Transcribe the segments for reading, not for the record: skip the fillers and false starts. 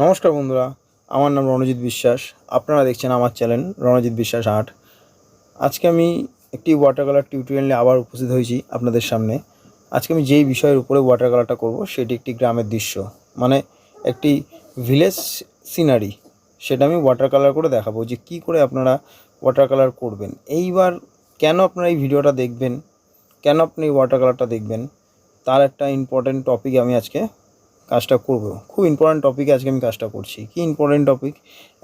নমস্কার বন্ধুরা, আমার নাম রণজিৎ বিশ্বাস। আপনারা দেখছেন আমার চ্যানেল রণজিৎ বিশ্বাস আর্ট। আজকে আমি একটি ওয়াটার কালার টিউটোরিয়াল নিয়ে আবার উপস্থিত হয়েছি আপনাদের সামনে। আজকে আমি যেই বিষয়ের উপরে ওয়াটার কালারটা করব সেটি একটি গ্রামের দৃশ্য, মানে একটি ভিলেজ সিনারি। সেটা আমি ওয়াটার কালার করে দেখাবো যে কী করে আপনারা ওয়াটার কালার করবেন। এইবার কেন আপনারা এই ভিডিওটা দেখবেন, কেন আপনি এই ওয়াটার কালারটা দেখবেন, তার একটা ইম্পর্ট্যান্ট টপিক আমি আজকে কাজটা করব। খুব ইম্পর্ট্যান্ট টপিকে আজকে আমি কাজটা করছি। কি ইম্পর্ট্যান্ট টপিক?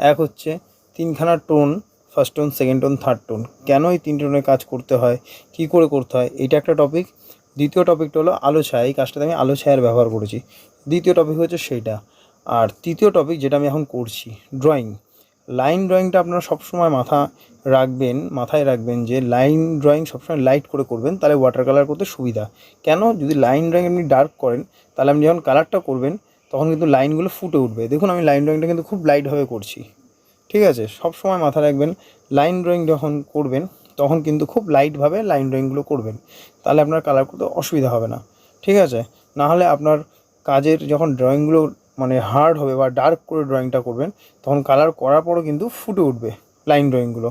এক হচ্ছে তিনখানা tone, first tone, second tone, third tone. কেন এই তিন টোনের কাজ করতে হয়, কী করে করতে হয়, এটা একটা টপিক। দ্বিতীয় টপিকটা হলো আলো ছায়া। এই কাজটাতে আমি আলো ছায়ার ব্যবহার করেছি। দ্বিতীয় টপিক হচ্ছে সেইটা। আর তৃতীয় টপিক যেটা আমি এখন করছি, ড্রয়িং। লাইন ড্রয়িংটা আপনারা সবসময় মাথায় রাখবেন যে লাইন ড্রয়িং সবসময় লাইট করে করবেন, তাহলে ওয়াটার কালার করতে সুবিধা। কেন? যদি লাইন ড্রয়িং আপনি ডার্ক করেন, তাহলে আপনি যখন কালারটা করবেন তখন কিন্তু লাইনগুলো ফুটে উঠবে। দেখুন আমি লাইন ড্রয়িংটা কিন্তু খুব লাইটভাবে করছি, ঠিক আছে? সবসময় মাথায় রাখবেন লাইন ড্রয়িং যখন করবেন তখন কিন্তু খুব লাইটভাবে লাইন ড্রয়িংগুলো করবেন, তাহলে আপনার কালার করতে অসুবিধা হবে না, ঠিক আছে? নাহলে আপনার কাজের যখন ড্রয়িংগুলো মানে হার্ড হবে বা ডার্ক করে ড্রয়িংটা করবেন, তখন কালার করার পরও কিন্তু ফুটে উঠবে লাইন ড্রয়িংগুলো।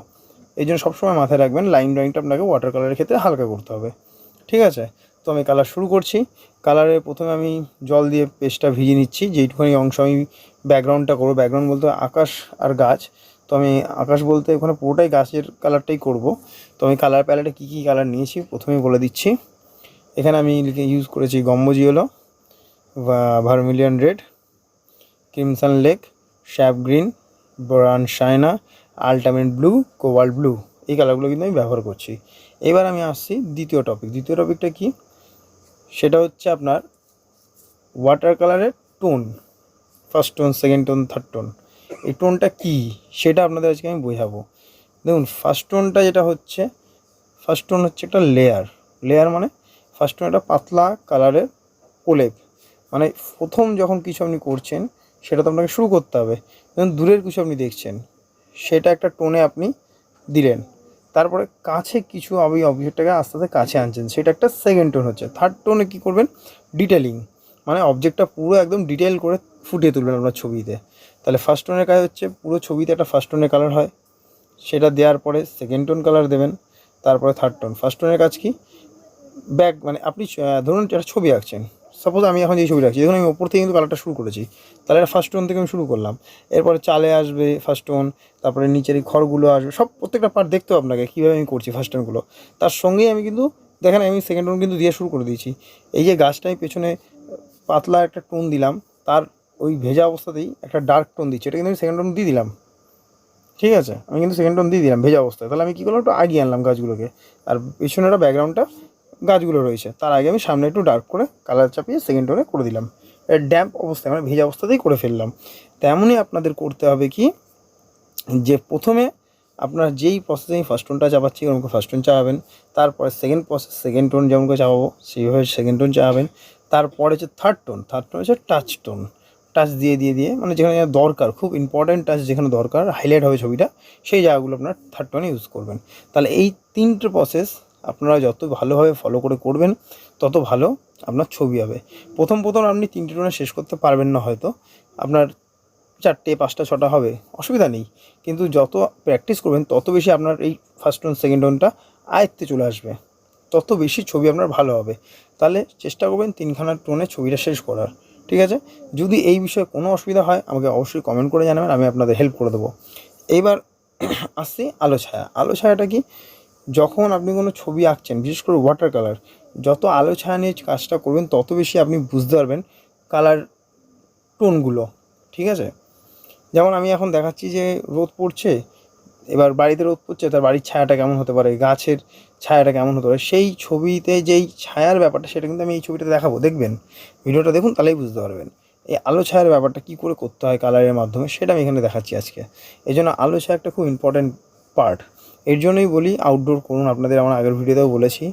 এই জন্য সবসময় মাথায় রাখবেন লাইন ড্রয়িংটা আপনাকে ওয়াটার কালারের ক্ষেত্রে হালকা করতে হবে, ঠিক আছে? তো আমি কালার শুরু করছি। কালারে প্রথমে আমি জল দিয়ে পেস্টটা ভিজিয়ে নিচ্ছি। যেইটুখানি অংশ আমি ব্যাকগ্রাউন্ডটা করবো, ব্যাকগ্রাউন্ড বলতে আকাশ আর গাছ। তো আমি আকাশ বলতে ওখানে পুরোটাই গাছের কালারটাই করব। তো আমি কালার প্যালেটে কী কী কালার নিয়েছি প্রথমেই বলে দিচ্ছি। এখানে আমি ইউজ করেছি গম্বুজিওলো, vermilion red, crimson lake, sap green, brown sienna, ultimate blue, cobalt blue. এই কালারগুলো কিন্তু আমি ব্যবহার করছি। এবার আমি আসছি দ্বিতীয় টপিকটা কি? সেটা হচ্ছে আপনার ওয়াটার কালারের tone, first tone, second tone, third tone. এই টোনটা কী সেটা আপনাদের আজকে আমি বোঝাবো। দেখুন ফার্স্ট টোনটা যেটা হচ্ছে, ফার্স্ট টোন হচ্ছে একটা লেয়ার মানে ফার্স্ট টোন একটা পাতলা কালারের প্রলেপ। মানে প্রথম যখন কিছু আপনি করছেন সেটা তো আপনাকে শুরু করতে হবে। যেমন দূরের কিছু আপনি দেখছেন, সেটা একটা টোনে আপনি দিলেন। তারপরে কাছে কিছু আপনি অবজেক্টটাকে আস্তে আস্তে কাছে আনছেন, সেটা একটা সেকেন্ড টোন হচ্ছে। থার্ড টোনে কী করবেন? ডিটেলিং, মানে অবজেক্টটা পুরো একদম ডিটেল করে ফুটিয়ে তুলবেন আপনার ছবিতে। তাহলে ফার্স্ট টোনের কাজ হচ্ছে পুরো ছবিতে একটা ফার্স্ট টোনের কালার হয়, সেটা দেওয়ার পরে সেকেন্ড টোন কালার দেবেন, তারপরে থার্ড টোন। ফার্স্ট টোনের কাজ কি? মানে আপনি ধরুন একটা ছবি আঁকছেন, সাপোজ আমি এখন এই ছবিটা আঁকছি, দেখুন আমি ওপর থেকে কিন্তু কালারটা শুরু করেছি। তাহলে এটা ফার্স্ট টোন থেকে আমি শুরু করলাম। এরপরে চালে আসবে ফার্স্ট টোন, তারপরে নিচের এই খড়গুলো আসবে, সব প্রত্যেকটা পার্ট দেখতেও আপনাকে কীভাবে আমি করছি ফার্স্ট টোনগুলো। তার সঙ্গেই আমি কিন্তু দেখেন আমি সেকেন্ড টোন কিন্তু দিয়ে শুরু করে দিয়েছি। এই যে গাছটায় পেছনে পাতলা একটা টোন দিলাম, তার ওই ভেজা অবস্থাতেই একটা ডার্ক টোন দিচ্ছি, এটা কিন্তু আমি সেকেন্ড টোন দিয়ে দিলাম, ঠিক আছে? আমি কিন্তু সেকেন্ড টোন দিয়ে দিলাম ভেজা অবস্থায়। তাহলে আমি কী করলাম? একটু আগিয়ে আনলাম গাছগুলোকে, আর পেছনে একটা ব্যাকগ্রাউন্ডটা গাছগুলো রয়েছে, তার আগে আমি সামনে একটু ডার্ক করে কালার চাপিয়ে সেকেন্ড টোনে করে দিলাম। ড্যাম্প অবস্থায় মানে ভেজা অবস্থাতেই করে ফেললাম। তেমনই আপনাদের করতে হবে কি, যে প্রথমে আপনার যেই প্রসেসে আমি ফার্স্ট টোনটা চাপাচ্ছি ওরকম ফার্স্ট টোন চাপাবেন। তারপরে সেকেন্ড প্রসেস সেকেন্ড টোন যেমন করে চাপাবো সেইভাবে সেকেন্ড টোন চাপাবেন। তারপরে হচ্ছে থার্ড টোন হচ্ছে টাচ টোন। টাচ দিয়ে মানে যেখানে দরকার, খুব ইম্পর্ট্যান্ট টাচ যেখানে দরকার, হাইলাইট হবে ছবিটা, সেই জায়গাগুলো আপনার থার্ড টোনে ইউজ করবেন। তাহলে এই তিনটে প্রসেস আপনারা যত ভালোভাবে ফলো করে করবেন তত ভালো আপনার ছবি হবে। প্রথম আপনি তিনটে টোনে শেষ করতে পারবেন না, হয়তো আপনার 4টে 5টা 6টা হবে, অসুবিধা নেই। কিন্তু যত প্র্যাকটিস করবেন তত বেশি আপনার এই ফার্স্ট টোন সেকেন্ড টোনটা আয়ত্তে চলে আসবে, তত বেশি ছবি আপনার ভালো হবে। তাহলে চেষ্টা করবেন তিনখানা টোনে ছবিটা শেষ করার, ঠিক আছে? যদি এই বিষয়ে কোনো অসুবিধা হয় আমাকে অবশ্যই কমেন্ট করে জানাবেন, আমি আপনাদের হেল্প করে দেবো। এইবার আসছি আলো ছায়াটা কি? যখন আপনি কোনো ছবি আঁকছেন, বিশেষ করে ওয়াটার কালার, যত আলো ছায়া নিয়ে কাজটা করবেন তত বেশি আপনি বুঝতে পারবেন কালার টোনগুলো, ঠিক আছে? যেমন আমি এখন দেখাচ্ছি যে রোদ পড়ছে, এবার বাড়িতে রোদ পড়ছে, তার বাড়ির ছায়াটা কেমন হতে পারে, গাছের ছায়াটা কেমন হতে পারে, সেই ছবিতে যেই ছায়ার ব্যাপারটা সেটা কিন্তু আমি এই ছবিটাতে দেখাবো। দেখবেন, ভিডিওটা দেখুন, তাহলেই বুঝতে পারবেন এই আলো ছায়ার ব্যাপারটা কী করে করতে হয় কালারের মাধ্যমে, সেটা আমি এখানে দেখাচ্ছি আজকে। এই জন্য আলো ছায়া একটা খুব ইম্পর্ট্যান্ট পার্ট। এর জন্যই বলি আউটডোর করুন। আপনাদের আমার আগের ভিডিওতেও বলেছি,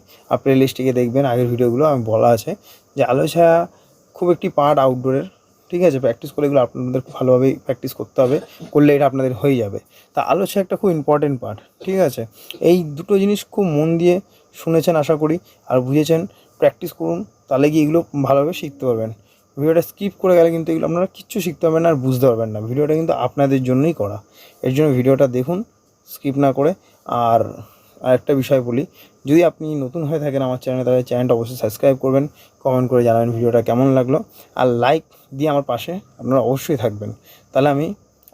প্লে লিস্টে দেখবেন আগের ভিডিওগুলো, আমি বলা আছে যে আলো ছায়া খুব একটি পার্ট আউটডোরের, ঠিক আছে? প্র্যাকটিস করে এগুলো আপনাদের ভালোভাবেই প্র্যাকটিস করতে হবে, করলে এটা আপনাদের হয়ে যাবে। তা আলো ছায়া একটা খুব ইম্পর্ট্যান্ট পার্ট, ঠিক আছে? এই দুটো জিনিস খুব মন দিয়ে শুনেছেন আশা করি, আর বুঝেছেন। প্র্যাকটিস করুন, তাহলে গিয়ে এগুলো ভালোভাবে শিখতে পারবেন। ভিডিওটা স্কিপ করে গেলে কিন্তু এগুলো আপনারা কিচ্ছু শিখতে পারবেন না আর বুঝতে পারবেন না। ভিডিওটা কিন্তু আপনাদের জন্যই করা, এর জন্য ভিডিওটা দেখুন স্কিপ না করে। আর আরেকটা বিষয় বলি, যদি আপনি নতুন হয়ে থাকেন আমার চ্যানেলে, তাহলে চ্যানেলটা অবশ্যই সাবস্ক্রাইব করবেন, কমেন্ট করে জানাবেন ভিডিওটা কেমন লাগলো, আর লাইক দিয়ে আমার পাশে আপনারা অবশ্যই থাকবেন। তাহলে আমি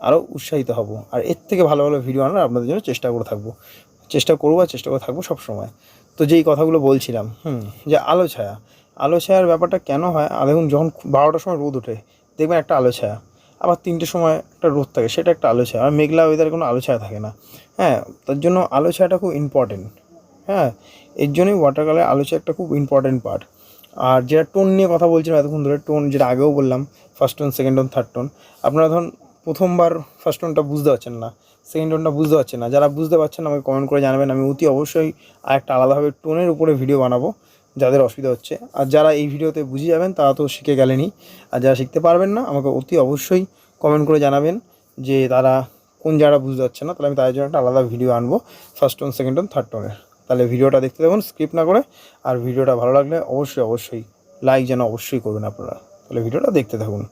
আরও উৎসাহিত হব, আর এর থেকে ভালো ভালো ভিডিও আনার আপনাদের জন্য চেষ্টা করে থাকবো, চেষ্টা করবো আর চেষ্টা করে থাকবো সবসময়। তো যেই কথাগুলো বলছিলাম, যে আলো ছায়া, আলো ছায়ার ব্যাপারটা কেন হয়, দেখুন যখন 12টার সময় রোদ ওঠে দেখবেন একটা আলো ছায়া, আবার 3টের সময় একটা রোদ থাকে, সেটা একটা আলো ছায়া, আর মেঘলা ওয়েদারে কোনো আলো ছায়া থাকে না। হ্যাঁ, তার জন্য আলো ছায়াটা খুব ইম্পর্টেন্ট। হ্যাঁ, এর জন্যই ওয়াটার কালার আলো ছায়া একটা খুব ইম্পর্টেন্ট পার্ট। আর যেটা টোন নিয়ে কথা বলছিলাম এতক্ষণ ধরে, টোন যেটা আগেও বললাম, first tone, second tone, third tone. আপনারা ধরুন প্রথমবার ফার্স্ট টোনটা বুঝতে পারছেন না, সেকেন্ড টোনটা বুঝতে পারছেন না, যারা বুঝতে পারছেন আমাকে কমেন্ট করে জানাবেন, আমি অতি অবশ্যই আরেকটা আলাদাভাবে টোনের উপরে ভিডিও বানাবো যাদের অসুবিধা হচ্ছে। আর যারা এই ভিডিওতে বুঝে যাবেন তারা তো শিখে গেলেনই, আর যারা শিখতে পারবেন না আমাকে অতি অবশ্যই কমেন্ট করে জানাবেন যে তারা কোন জায়গাটা বুঝতে পারছে না, তাহলে আমি তাদের জন্য একটা আলাদা ভিডিও আনবো first tone, second tone, third টোনের। তাহলে ভিডিওটা দেখতে দেখুন স্কিপ না করে, আর ভিডিওটা ভালো লাগলে অবশ্যই অবশ্যই লাইক যেন অবশ্যই করবেন আপনারা। তাহলে ভিডিওটা দেখতে থাকুন।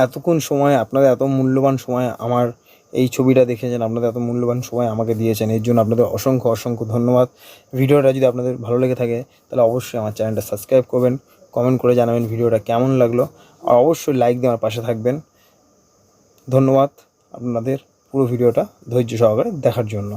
এতক্ষণ সময়, আপনাদের এত মূল্যবান সময় আমার এই ছবিটা দেখেছেন, আপনাদের এত মূল্যবান সময় আমাকে দিয়েছেন, এর জন্য আপনাদের অসংখ্য অসংখ্য ধন্যবাদ। ভিডিওটা যদি আপনাদের ভালো লেগে থাকে তাহলে অবশ্যই আমার চ্যানেলটা সাবস্ক্রাইব করবেন, কমেন্ট করে জানাবেন ভিডিওটা কেমন লাগলো, আর অবশ্যই লাইক দিয়ে আমার পাশে থাকবেন। ধন্যবাদ আপনাদের পুরো ভিডিওটা ধৈর্য সহকারে দেখার জন্য।